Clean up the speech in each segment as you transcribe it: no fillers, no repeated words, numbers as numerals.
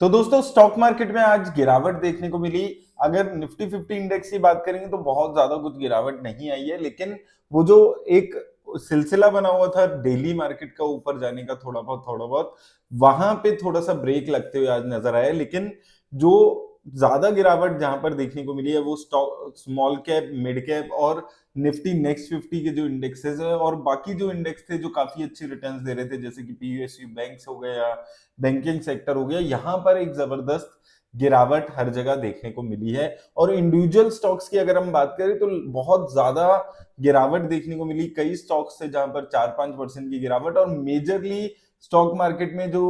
तो दोस्तों stock market में आज गिरावट देखने को मिली। अगर निफ्टी 50 इंडेक्स की बात करेंगे तो बहुत ज्यादा कुछ गिरावट नहीं आई है, लेकिन वो जो एक सिलसिला बना हुआ था डेली मार्केट का ऊपर जाने का थोड़ा बहुत वहां पे थोड़ा सा ब्रेक लगते हुए आज नजर आया। लेकिन जो ज्यादा गिरावट जहां पर देखने को मिली है वो stock small cap, mid cap और निफ्टी नेक्स्ट 50 के जो इंडेक्सेस है और बाकी जो इंडेक्स थे जो काफी अच्छे रिटर्न्स दे रहे थे, जैसे कि पीयूएसयू बैंक्स हो गया, बैंकिंग सेक्टर हो गया, यहां पर एक जबरदस्त गिरावट हर जगह देखने को मिली है। और इंडिविजुअल स्टॉक्स की अगर हम बात करें तो बहुत ज्यादा गिरावट देखने को मिली। कई स्टॉक्स थे जहां पर 4-5% की गिरावट, और मेजरली स्टॉक मार्केट में जो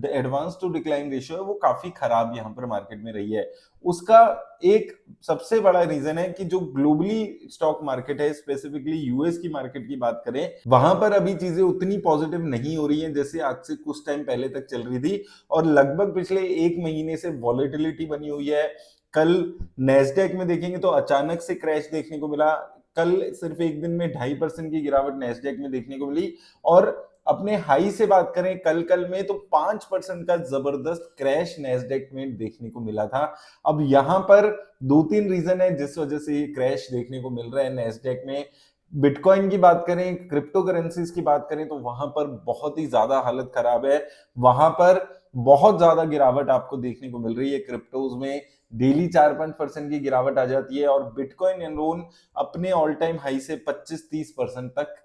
एडवांस टू डिक्लाइन रेशियो है वो काफी खराब यहाँ पर मार्केट में रही है। उसका एक सबसे बड़ा रीजन है कि जो ग्लोबली स्टॉक मार्केट है, स्पेसिफिकली यूएस की मार्केट की बात करें, वहां पर अभी चीजें उतनी पॉजिटिव नहीं हो रही हैं जैसे आज से कुछ टाइम पहले तक चल रही थी। और लगभग पिछले एक महीने से वॉलेटिलिटी बनी हुई है। कल नेस्डेक में देखेंगे तो अचानक से क्रैश देखने को मिला। कल सिर्फ एक दिन में 2.5% की गिरावट नेस्डेक में देखने को मिली। और अपने हाई से बात करें कल में तो 5% का जबरदस्त क्रैश नेस्डेक में देखने को मिला था। अब यहां पर दो तीन रीजन है जिस वजह से ये क्रैश देखने को मिल रहा है नेस्डेक में। बिटकॉइन की बात करें, क्रिप्टो करेंसीज की बात करें तो वहां पर बहुत ही ज्यादा हालत खराब है। वहां पर बहुत ज्यादा गिरावट आपको देखने को मिल रही है। क्रिप्टोज में डेली 4-5% की गिरावट आ जाती है, और बिटकॉइन एलोन अपने ऑल टाइम हाई से 25-30% तक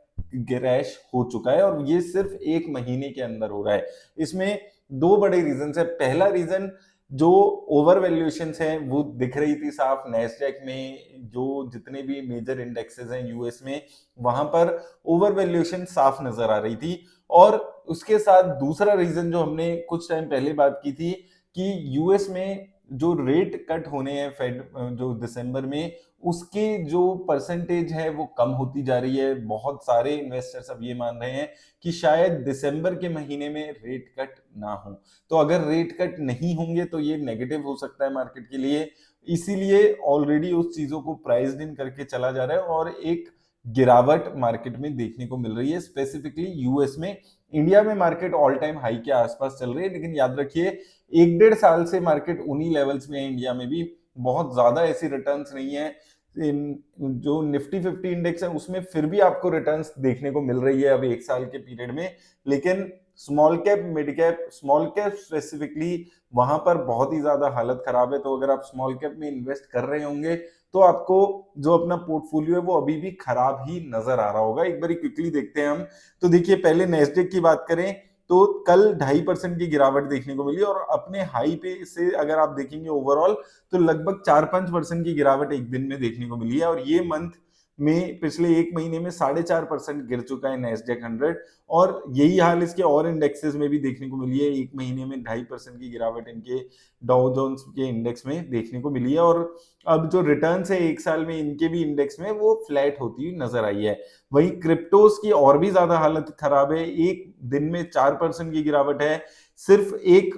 क्रैश हो चुका है, और ये सिर्फ एक महीने के अंदर हो रहा है। इसमें दो बड़े रीजन है। पहला रीजन, जो ओवर वैल्यूएशन है वो दिख रही थी साफ नेस्डेक में। जो जितने भी मेजर इंडेक्सेस हैं यूएस में, वहां पर ओवर वैल्यूएशन साफ नजर आ रही थी। और उसके साथ दूसरा रीजन जो हमने कुछ टाइम पहले बात की थी कि यूएस में जो रेट कट होने हैं फेड जो दिसंबर में, उसके जो परसेंटेज है वो कम होती जा रही है। बहुत सारे इन्वेस्टर्स अब ये मान रहे हैं कि शायद दिसंबर के महीने में रेट कट ना हो। तो अगर रेट कट नहीं होंगे तो ये नेगेटिव हो सकता है मार्केट के लिए। इसीलिए ऑलरेडी उस चीजों को प्राइस्ड इन करके चला जा रहा है, और एक गिरावट मार्केट में देखने को मिल रही है स्पेसिफिकली यूएस में। इंडिया में मार्केट ऑल टाइम हाई के आसपास चल रही है, लेकिन याद रखिए 1-1.5 साल से मार्केट उन्हीं लेवल्स में है। इंडिया में भी बहुत ज्यादा ऐसी रिटर्न्स नहीं है। जो निफ्टी 50 इंडेक्स है उसमें फिर भी आपको रिटर्न्स देखने को मिल रही है अब एक साल के पीरियड में। लेकिन small cap, mid cap, small cap specifically वहां पर बहुत ही ज्यादा हालत खराब है। तो अगर आप स्मॉल कैप में इन्वेस्ट कर रहे होंगे तो आपको जो अपना पोर्टफोलियो है वो अभी भी खराब ही नजर आ रहा होगा। एक बार क्विकली देखते हैं हम। तो देखिए, पहले नेस्डेक की बात करें तो कल 2.5% की गिरावट देखने को मिली, और अपने हाई पे से अगर आप देखेंगे ओवरऑल तो लगभग 4-5% की गिरावट एक दिन में देखने को मिली है। और ये मंथ में पिछले एक महीने में 4.5% गिर चुका है नेस्डेक 100। और यही हाल इसके और इंडेक्सेस में भी देखने को मिली है। एक महीने में 2.5% की गिरावट इनके डाउ जोन्स के इंडेक्स में देखने को मिली है। और अब जो रिटर्न्स है एक साल में इनके भी इंडेक्स में वो फ्लैट होती हुई नजर आई है। वहीं क्रिप्टोस की और भी ज्यादा हालत खराब है। एक दिन में 4% की गिरावट है। सिर्फ एक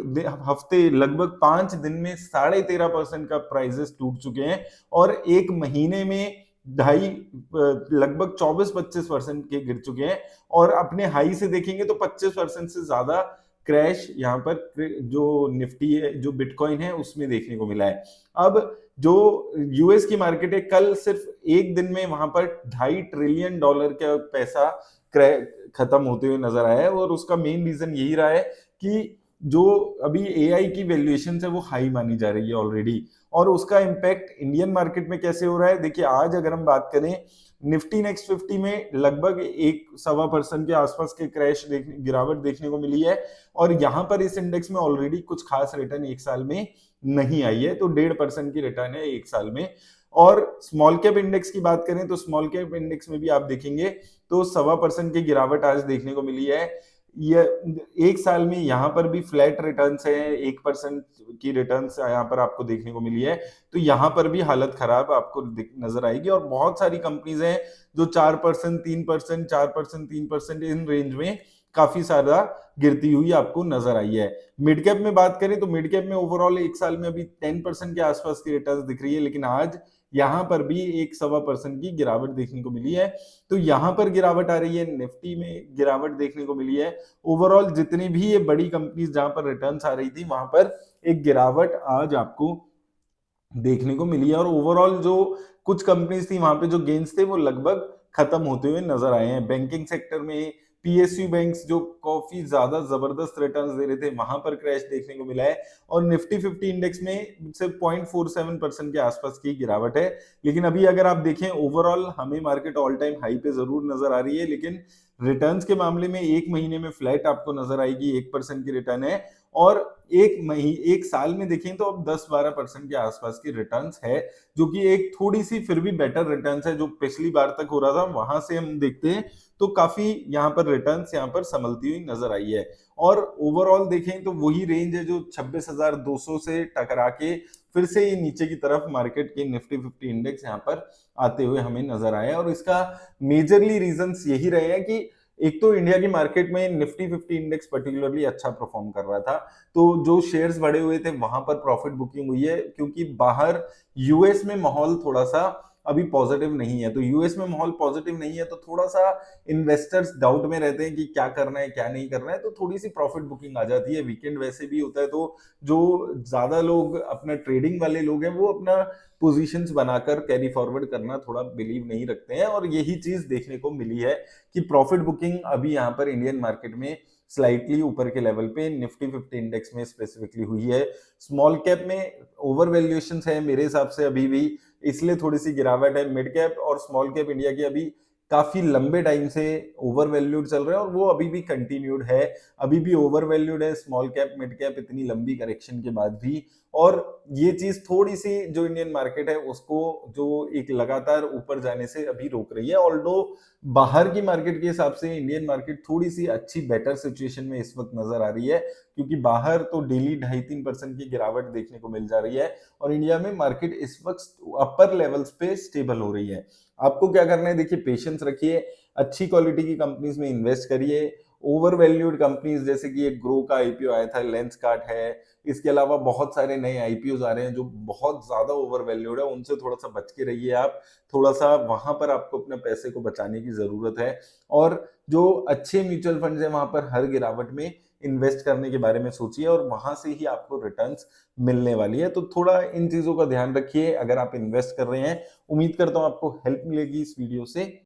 हफ्ते, लगभग 5 दिन में 13.5% का प्राइसेस टूट चुके हैं, और एक महीने में ढाई लगभग 24-25% के गिर चुके हैं। और अपने हाई से देखेंगे तो 25% से ज्यादा क्रैश यहाँ पर जो निफ्टी है, जो बिटकॉइन है, उसमें देखने को मिला है। अब जो यूएस की मार्केट है, कल सिर्फ एक दिन में वहां पर $2.5 ट्रिलियन का पैसा खत्म होते हुए नजर आया है। और उसका मेन रीजन यही रहा है कि जो अभी एआई की वैल्यूएशन है वो हाई मानी जा रही है ऑलरेडी। और उसका इम्पैक्ट इंडियन मार्केट में कैसे हो रहा है, देखिए आज अगर हम बात करें निफ्टी नेक्स्ट 50 में लगभग 1-1.25% के आसपास के गिरावट देखने को मिली है। और यहां पर इस इंडेक्स में ऑलरेडी कुछ खास रिटर्न एक साल में नहीं आई है, तो 1.5% की रिटर्न है एक साल में। और स्मॉल कैप इंडेक्स की बात करें तो स्मॉल कैप इंडेक्स में भी आप देखेंगे तो 1.25% की गिरावट आज देखने को मिली है। ये एक साल में यहाँ पर भी फ्लैट रिटर्न्स है, 1% की रिटर्न्स यहाँ पर आपको देखने को मिली है। तो यहाँ पर भी हालत खराब आपको नजर आएगी। और बहुत सारी कंपनीज हैं जो 4%, 3%, 4%, 3% इन रेंज में काफी सारा गिरती हुई आपको नजर आई है। मिड कैप में बात करें तो मिड कैप में ओवरऑल एक साल में अभी 10% के आसपास की रिटर्न दिख रही है, लेकिन आज यहां पर भी 1-1.25% की गिरावट देखने को मिली है। तो यहां पर गिरावट आ रही है, निफ्टी में गिरावट देखने को मिली है। ओवरऑल जितनी भी ये बड़ी कंपनीज जहां पर रिटर्न्स आ रही थी वहां पर एक गिरावट आज आपको देखने को मिली है। और ओवरऑल जो कुछ कंपनीज थी वहां पे जो गेन्स थे वो लगभग खत्म होते हुए नजर आए हैं। बैंकिंग सेक्टर में पीएसयू बैंक्स जो काफी ज्यादा जबरदस्त रिटर्न्स दे रहे थे वहां पर क्रैश देखने को मिला है। और निफ्टी 50 इंडेक्स में सिर्फ 0.47% के आसपास की गिरावट है। लेकिन अभी अगर आप देखें ओवरऑल हमें मार्केट ऑल टाइम हाई पे जरूर नजर आ रही है, लेकिन रिटर्न्स के मामले में एक महीने में फ्लैट आपको नजर आएगी, 1% की रिटर्न है। और एक साल में देखें तो अब 10-12% के आसपास की रिटर्न्स है, जो कि एक थोड़ी सी फिर भी बेटर रिटर्न्स है। जो पिछली बार तक हो रहा था वहां से हम देखते हैं तो काफी यहाँ पर रिटर्न्स यहाँ पर संभलती हुई नजर आई है। और ओवरऑल देखें तो वही रेंज है जो 26,200 से टकरा के फिर से ये नीचे की तरफ मार्केट के निफ्टी 50 इंडेक्स यहाँ पर आते हुए हमें नजर आया। और इसका मेजरली रीजंस यही रहे हैं कि एक तो इंडिया की मार्केट में निफ्टी 50 इंडेक्स पर्टिकुलरली अच्छा परफॉर्म कर रहा था, तो जो शेयर्स बढ़े हुए थे वहां पर प्रॉफिट बुकिंग हुई है, क्योंकि बाहर यूएस में माहौल थोड़ा सा अभी पॉजिटिव नहीं है। तो यूएस में माहौल पॉजिटिव नहीं है तो थोड़ा सा इन्वेस्टर्स डाउट में रहते हैं कि क्या करना है क्या नहीं करना है, तो थोड़ी सी प्रॉफिट बुकिंग आ जाती है। वीकेंड वैसे भी होता है तो जो ज्यादा लोग अपना ट्रेडिंग वाले लोग हैं वो अपना पोजीशंस बनाकर कैरी फॉरवर्ड करना थोड़ा बिलीव नहीं रखते हैं। और यही चीज देखने को मिली है कि प्रॉफिट बुकिंग अभी यहाँ पर इंडियन मार्केट में स्लाइटली ऊपर के लेवल पे निफ्टी 50 इंडेक्स में स्पेसिफिकली हुई है। स्मॉल कैप में ओवर वैल्यूएशन है मेरे हिसाब से अभी भी, इसलिए थोड़ी सी गिरावट है। मिड कैप और स्मॉल कैप इंडिया की अभी काफी लंबे टाइम से ओवर वैल्यूड चल रहे हैं और वो अभी भी कंटिन्यूड है, अभी भी ओवर वैल्यूड है स्मॉल कैप मिड कैप इतनी लंबी करेक्शन के बाद भी। और ये चीज थोड़ी सी जो इंडियन मार्केट है उसको जो एक लगातार ऊपर जाने से अभी रोक रही है। ऑल्दो बाहर की मार्केट के हिसाब से इंडियन मार्केट थोड़ी सी अच्छी बेटर सिचुएशन में इस वक्त नजर आ रही है, क्योंकि बाहर तो डेली 2.5-3% की गिरावट देखने को मिल जा रही है और इंडिया में मार्केट इस वक्त अपर लेवल्स पे स्टेबल हो रही है। आपको क्या करना है, देखिए पेशेंस रखिए, अच्छी क्वालिटी की कंपनीज में इन्वेस्ट करिए। ओवर वैल्यूड कंपनीज जैसे कि एक ग्रो का आईपीओ आया था, लेंसकार्ट है, इसके अलावा बहुत सारे नए आईपीओ आ रहे हैं जो बहुत ज्यादा ओवर वैल्यूड है, उनसे थोड़ा सा बच के रहिए आप। थोड़ा सा वहां पर आपको अपने पैसे को बचाने की जरूरत है। और जो अच्छे म्यूचुअल फंड है वहां पर हर गिरावट में इन्वेस्ट करने के बारे में सोचिए और वहां से ही आपको रिटर्न्स मिलने वाली है। तो थोड़ा इन चीजों का ध्यान रखिए अगर आप इन्वेस्ट कर रहे हैं। उम्मीद करता हूं आपको हेल्प मिलेगी इस वीडियो से।